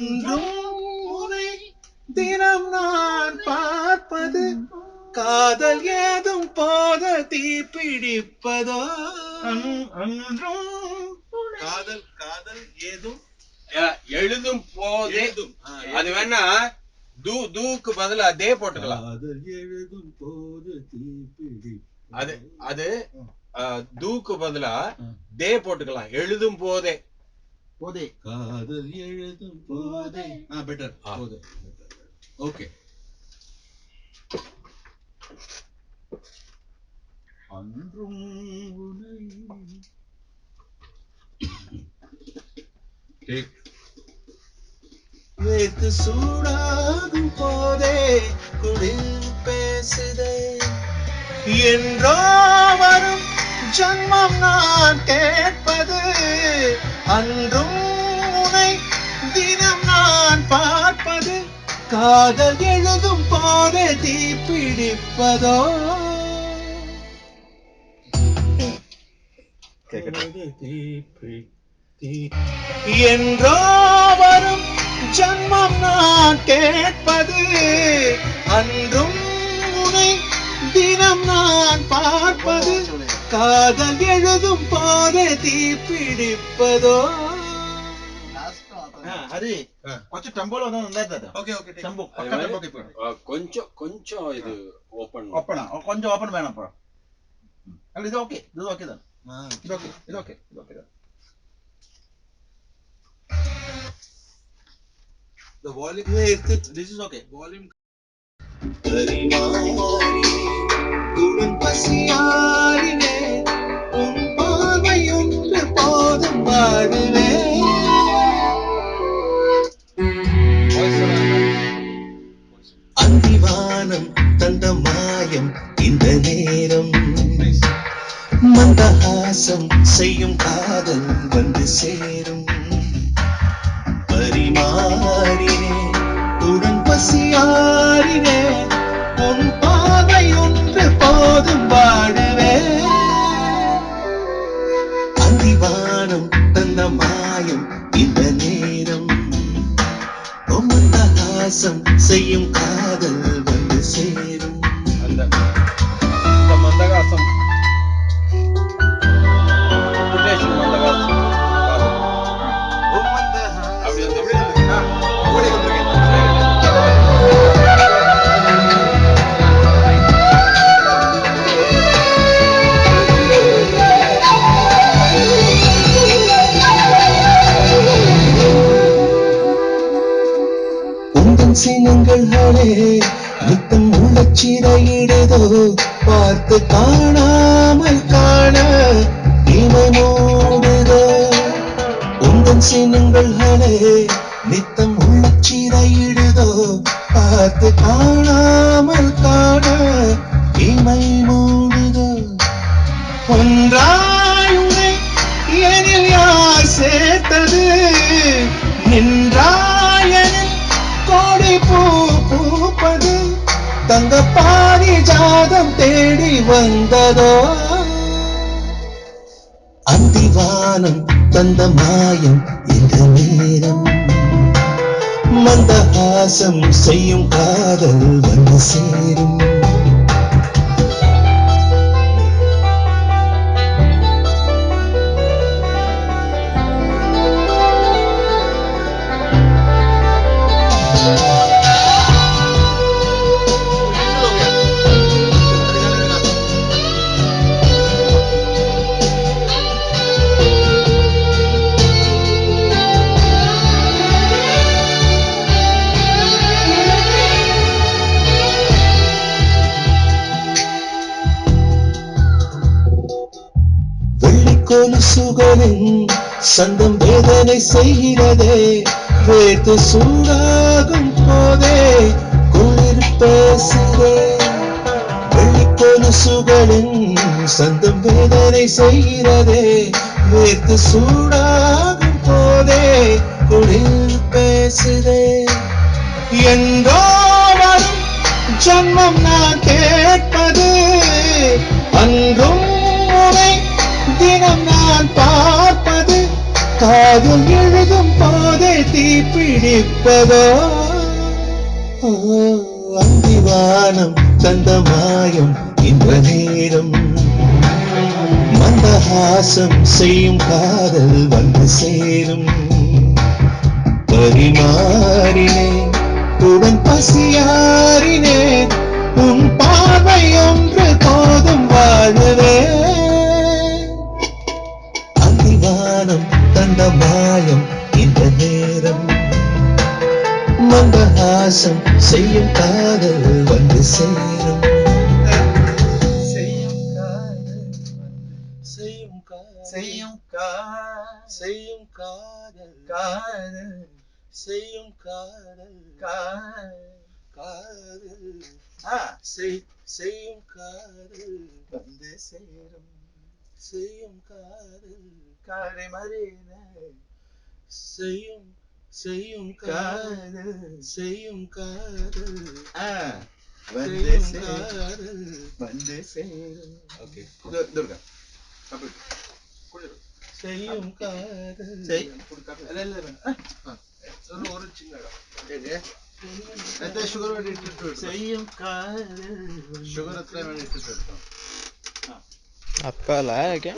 அன்றும் உனை தினம் நான் பார்ப்பது காதல் ஏதும் போத தீப்பிடிப்பதோ அன்றும் காதல் காதல் ஏதும் எழுதும் போதே அது வேணா தூக்கு பதிலா அதே போட்டுக்கலாம். எழுதும் போது தீப்பிடி அது அது தூக்கு பதிலா தே போட்டுக்கலாம். எழுதும் போதே போதே காதல் எழுதும் போதே பெட்டர் போதே. ஓகே. அன்றும் உனை வேத்து சூடாகும் போதே குளிர் பேசுதே என்றோ வரும் ஜன்மம் நான் கேட்பது அன்றும் உனை தினம் நான் பார்ப்பது காதல் எழுதும் போதே தீப்பிடிப்பதோ என்றோ வரும் ஜன்மம் நான் கேட்பது அன்றும் உனை தினம் நான் பார்ப்பது காதல் எழுதும் போதே தீப்பிடிப்பதோ. హరి కొంచెం టెంపోలో ఉంది. ఓకే ఓకే టెంపో పక్క టెంపోకి కొంచెం కొంచెం ఇది ఓపెన్ కొంచెం ఓపెన్ వేణప్ప. ఇది ఓకే ఇది ఓకే ఇది ఓకే ఇది ఓకే ఇది okay. The volume this is okay. Volume உன் பசியாரினே உன் பார்வை ஒன்று போதும் வாழுவே அந்திவானம் தந்த மாயம் இந்த நேரம் மந்தஹாசம் செய்யும் காதல் வந்து சேரும் பரிமாறினே உடன் பசியாரினே உன் பாவை ஒன்று போதும் வாழுவே அந்திவானம் தந்த மாயம் இந்த நேரம் மந்தஹாசம் செய்யும் காதல் வந்து சேரும். அந்த மந்தகாசம் சினங்கள்களே நித்தம் உள்ள சிறையிடுதோ பார்த்து காணாமல் காண இமை மூடுதோ. உந்தன் சினங்கள்களே நித்தம் உள்ள சிறையிடுதோ பார்த்து காணாமல் காண இமை மூடுதோ. ஒன்றாயுனை எனில் யார் சேர்த்தது நின்றாயனில் கோடி பூ பூப்பது தங்க பாரிஜாதம் தேடி வந்ததோ. அந்திவானம் தந்த மாயம் இந்த நேரம் மந்தஹாசம் செய்யும் காதல் வந்து சேரும். கொலுசுகளின் சந்தம் வேதனை செய்கிறதே வேத்து சூடாகும் போதே குளிர் பேசுதே. வெள்ளி கொலுசுகளின் சந்தம் வேதனை செய்கிறதே வேத்து சூடாகும் போதே குளிர் பேசுதே. எங்கோ வரும் ஜன்மம் நான் கேட்பது அன்றும் உனை தினம் நான் பார்ப்பது காதல் எழுதும் போதே தீப்பிடிப்பதோ அந்திவானம் தந்த மாயம் இந்த நேரம் மந்தஹாசம் செய்யும் காதல் வந்து சேரும் பரிமாறினேன் உடன் பசியாறினேன் உன் பார்வை ஒன்று போதும் வாழுவே அந்திவானம் தந்த மாயம் இந்த நேரம் மந்தஹாசம் செய்யும் காதல் வந்து சேரும் செய்யும் காதல் செய்யும் காதல் செய்யும் காதல் காதல் செய்யும் காதல் வந்து சேரும் செய்யும் காதல் காரை மறின செய்யும் காதல் செய்யும் காதல் வந்து சேரும் வந்து சேரும் ஓகே துர்கா கபில் செய்யும் காதல் ஒரு சின்ன சுகர் வேண்டி இட்டு செய்யும் காதல் சுகர் எത്ര വേണ്ടി ഇട്ടിട്ട് आपका लाया है क्या